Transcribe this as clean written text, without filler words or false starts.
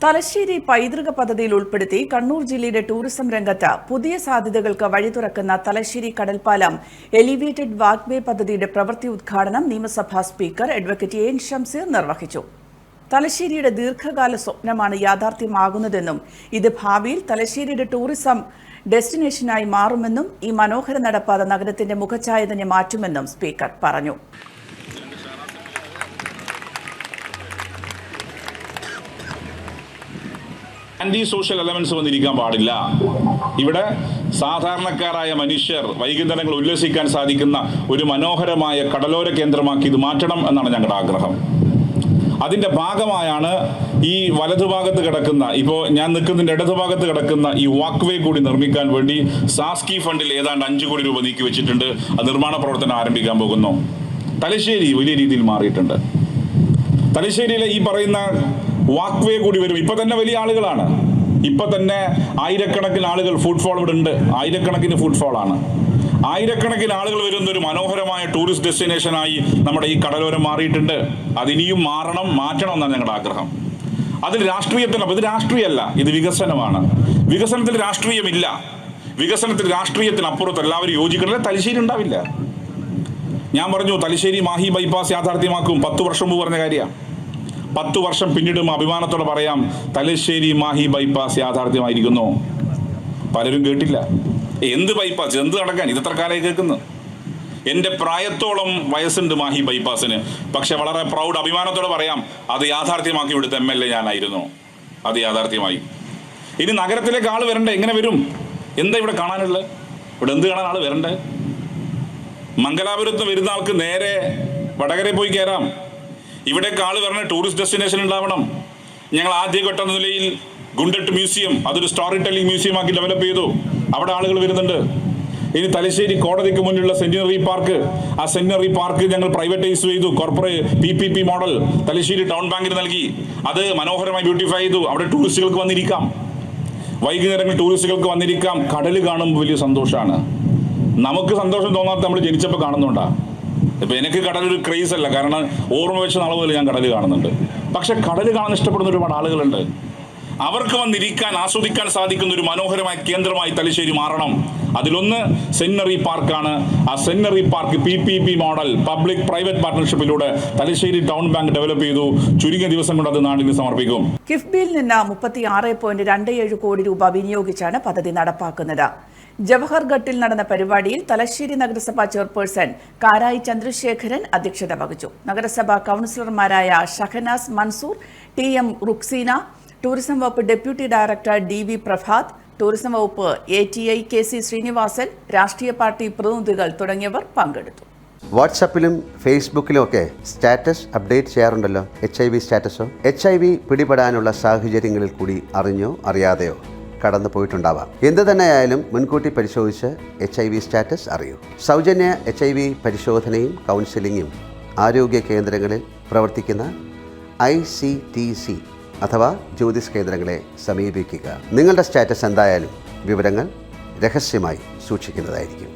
തലശ്ശേരി പൈതൃക പദ്ധതിയിൽ ഉൾപ്പെടുത്തി കണ്ണൂർ ജില്ലയുടെ ടൂറിസം രംഗത്ത് പുതിയ സാധ്യതകൾക്ക് വഴി തുറക്കുന്ന തലശ്ശേരി കടൽപ്പാലം എലിവേറ്റഡ് വാക്വേ പദ്ധതിയുടെ പ്രവൃത്തി ഉദ്ഘാടനം നിയമസഭാ സ്പീക്കർ അഡ്വക്കേറ്റ് എൻ ഷംസീർ നിർവഹിച്ചു. തലശ്ശേരിയുടെ ദീർഘകാല സ്വപ്നമാണ് യാഥാർത്ഥ്യമാകുന്നതെന്നും ഇത് ഭാവിയിൽ തലശ്ശേരിയുടെ ടൂറിസം ഡെസ്റ്റിനേഷനായി മാറുമെന്നും ഈ മനോഹര നടപ്പാത നഗരത്തിന്റെ മുഖഛായ തന്നെ മാറ്റുമെന്നും സ്പീക്കർ പറഞ്ഞു. ആന്റി സോഷ്യൽ എലമെന്റ്സ് വന്നിരിക്കാൻ പാടില്ല. ഇവിടെ സാധാരണക്കാരായ മനുഷ്യർ വൈകുന്നേരങ്ങൾ ഉല്ലസിക്കാൻ സാധിക്കുന്ന ഒരു മനോഹരമായ കടലോര കേന്ദ്രമാക്കി ഇത് മാറ്റണം എന്നാണ് ഞങ്ങളുടെ ആഗ്രഹം. അതിൻ്റെ ഭാഗമായാണ് ഈ വലതുഭാഗത്ത് കിടക്കുന്ന, ഇപ്പോൾ ഞാൻ നിൽക്കുന്നതിൻ്റെ ഇടതുഭാഗത്ത് കിടക്കുന്ന ഈ വാക്ക്വേ കൂടി നിർമ്മിക്കാൻ വേണ്ടി സാസ്കി ഫണ്ടിൽ ഏതാണ്ട് 5 കോടി രൂപ നീക്കി വെച്ചിട്ടുണ്ട്. അത് നിർമ്മാണ പ്രവർത്തനം ആരംഭിക്കാൻ പോകുന്നു. തലശ്ശേരി വലിയ രീതിയിൽ മാറിയിട്ടുണ്ട്. തലശ്ശേരിയിലെ ഈ പറയുന്ന വാക്ക്വേ കൂടി വരും. ഇപ്പൊ തന്നെ വലിയ ആളുകളാണ്. ഇപ്പൊ തന്നെ ആയിരക്കണക്കിന് ആളുകൾ ഫുട്ഫോൾ ഇവിടെ ഉണ്ട്. ആയിരക്കണക്കിന് ഫുട്ഫോളാണ്. ആയിരക്കണക്കിന് ആളുകൾ വരുന്ന ഒരു മനോഹരമായ ടൂറിസ്റ്റ് ഡെസ്റ്റിനേഷനായി നമ്മുടെ ഈ കടലോരം മാറിയിട്ടുണ്ട്. അതിനിയും മാറ്റണം എന്നാണ് ഞങ്ങളുടെ ആഗ്രഹം. അതിൽ രാഷ്ട്രീയത്തിനൊപ്പം, ഇത് രാഷ്ട്രീയമല്ല, ഇത് വികസനമാണ്. വികസനത്തിൽ രാഷ്ട്രീയമില്ല. വികസനത്തിൽ രാഷ്ട്രീയത്തിനപ്പുറത്ത് എല്ലാവരും യോജിക്കണമെങ്കിൽ തലശ്ശേരി ഉണ്ടാവില്ല. ഞാൻ പറഞ്ഞു തലശ്ശേരി മാഹി ബൈപ്പാസ് യാഥാർത്ഥ്യമാക്കും. 10 വർഷം മുമ്പ് പറഞ്ഞ കാര്യമാണ്. 10 വർഷം പിന്നീടും അഭിമാനത്തോടെ പറയാം, തലശ്ശേരി മാഹി ബൈപ്പാസ് യാഥാർത്ഥ്യമായിരിക്കുന്നു. പലരും കേട്ടില്ല. എന്ത് ബൈപ്പാസ്, എന്ത് നടക്കാൻ, ഇതെത്ര കാലമായി കേൾക്കുന്നു. എൻ്റെ പ്രായത്തോളം വയസ്സുണ്ട് മാഹി ബൈപ്പാസിന്. പക്ഷെ വളരെ പ്രൗഡ്, അഭിമാനത്തോടെ പറയാം, അത് യാഥാർത്ഥ്യമാക്കി ഇവിടുത്തെ MLA ഞാനായിരുന്നു. അത് യാഥാർത്ഥ്യമായി. ഇനി നഗരത്തിലേക്ക് ആൾ വരണ്ടേ? എങ്ങനെ വരും? എന്താ ഇവിടെ കാണാനുള്ളത്? ഇവിടെ എന്ത് കാണാൻ ആൾ വരണ്ടേ? മംഗലാപുരത്ത് വരുന്ന ആൾക്ക് നേരെ വടകരയിൽ പോയി കയറാം. ഇവിടേക്ക് ആൾ വരണ ടൂറിസ്റ്റ് ഡെസ്റ്റിനേഷൻ ഉണ്ടാവണം. ഞങ്ങൾ ആദ്യഘട്ട നിലയിൽ ഗുണ്ടട്ട് മ്യൂസിയം, അതൊരു സ്റ്റോറി ടെല്ലിംഗ് മ്യൂസിയം ആക്കി ഡെവലപ്പ് ചെയ്തു. അവിടെ ആളുകൾ വരുന്നുണ്ട്. ഇനി തലശ്ശേരി കോടതിക്ക് മുന്നിലുള്ള സെന്റിനറി പാർക്ക്, ആ സെന്റിനറി പാർക്ക് ഞങ്ങൾ പ്രൈവറ്റൈസ് ചെയ്തു. Corporate PPP model Thalassery town ബാങ്കിന് നൽകി. അത് മനോഹരമായി ബ്യൂട്ടിഫൈ ചെയ്തു. അവിടെ ടൂറിസ്റ്റുകൾക്ക് വന്നിരിക്കാം. വൈകുന്നേരങ്ങളിൽ ടൂറിസ്റ്റുകൾക്ക് വന്നിരിക്കാം. കടൽ കാണുമ്പോൾ വലിയ സന്തോഷമാണ്. നമുക്ക് സന്തോഷം തോന്നാത്ത നമ്മൾ ജനിച്ചപ്പോൾ കാണുന്നുണ്ടാ. ഇപ്പം എനിക്ക് കടലൊരു ക്രേസ് അല്ല, കാരണം ഓർമ്മ വെച്ച നാൾ മുതൽ ഞാൻ കടൽ കാണുന്നുണ്ട്. പക്ഷെ കടൽ കാണാൻ ഇഷ്ടപ്പെടുന്ന ഒരുപാട് ആളുകളുണ്ട്. അവർക്ക് വന്നിരിക്കാൻ, ആസ്വദിക്കാൻ സാധിക്കുന്ന ഒരു മനോഹരമായ കേന്ദ്രമായി തലശ്ശേരി മാറണം. അതിലൊന്ന് സെന്റിനറി പാർക്കാണ്. ആ centenary park PPP model, public private പാർട്ണർഷിപ്പിലൂടെ തലശ്ശേരി ടൗൺ ബാങ്ക് ഡെവലപ്പ് ചെയ്തു. ചുരുങ്ങിയ ദിവസം കൊണ്ട് അത് നാടിന് സമർപ്പിക്കും. കിഫ്ബിയിൽ നിന്ന് 36.27 കോടി രൂപ വിനിയോഗിച്ചാണ് പദ്ധതി നടപ്പാക്കുന്നത്. ജവഹർഘട്ടിൽ നടന്ന പരിപാടിയിൽ തലശ്ശേരി നഗരസഭാ ചെയർപേഴ്സൺ കാരായി ചന്ദ്രശേഖരൻ അധ്യക്ഷത വഹിച്ചു. നഗരസഭാ കൌൺസിലർമാരായ ഷഹനാസ് മൻസൂർ, TM റുക്സീന, ടൂറിസം വകുപ്പ് deputy director DV Prabhat, tourism വകുപ്പ് ATI KC ശ്രീനിവാസൻ, രാഷ്ട്രീയ പാർട്ടി പ്രതിനിധികൾ തുടങ്ങിയവർ പങ്കെടുത്തു. വാട്സാപ്പിലും ഫേസ്ബുക്കിലും ഒക്കെ സ്റ്റാറ്റസ് അപ്ഡേറ്റ് ചെയ്യാറുണ്ടല്ലോ. HIV സ്റ്റാറ്റസോ? HIV പിടിപെടാനുള്ള സാഹചര്യങ്ങളിൽ കൂടി അറിഞ്ഞോ അറിയാതെയോ കടന്നു പോയിട്ടുണ്ടാവാം. എന്ത് തന്നെയായാലും മുൻകൂട്ടി പരിശോധിച്ച് HIV സ്റ്റാറ്റസ് അറിയൂ. സൗജന്യ HIV പരിശോധനയും കൗൺസിലിങ്ങും ആരോഗ്യ കേന്ദ്രങ്ങളിൽ പ്രവർത്തിക്കുന്ന ICTC അഥവാ ജ്യോതിസ് കേന്ദ്രങ്ങളെ സമീപിക്കുക. നിങ്ങളുടെ സ്റ്റാറ്റസ് എന്തായാലും വിവരങ്ങൾ രഹസ്യമായി സൂക്ഷിക്കുന്നതായിരിക്കും.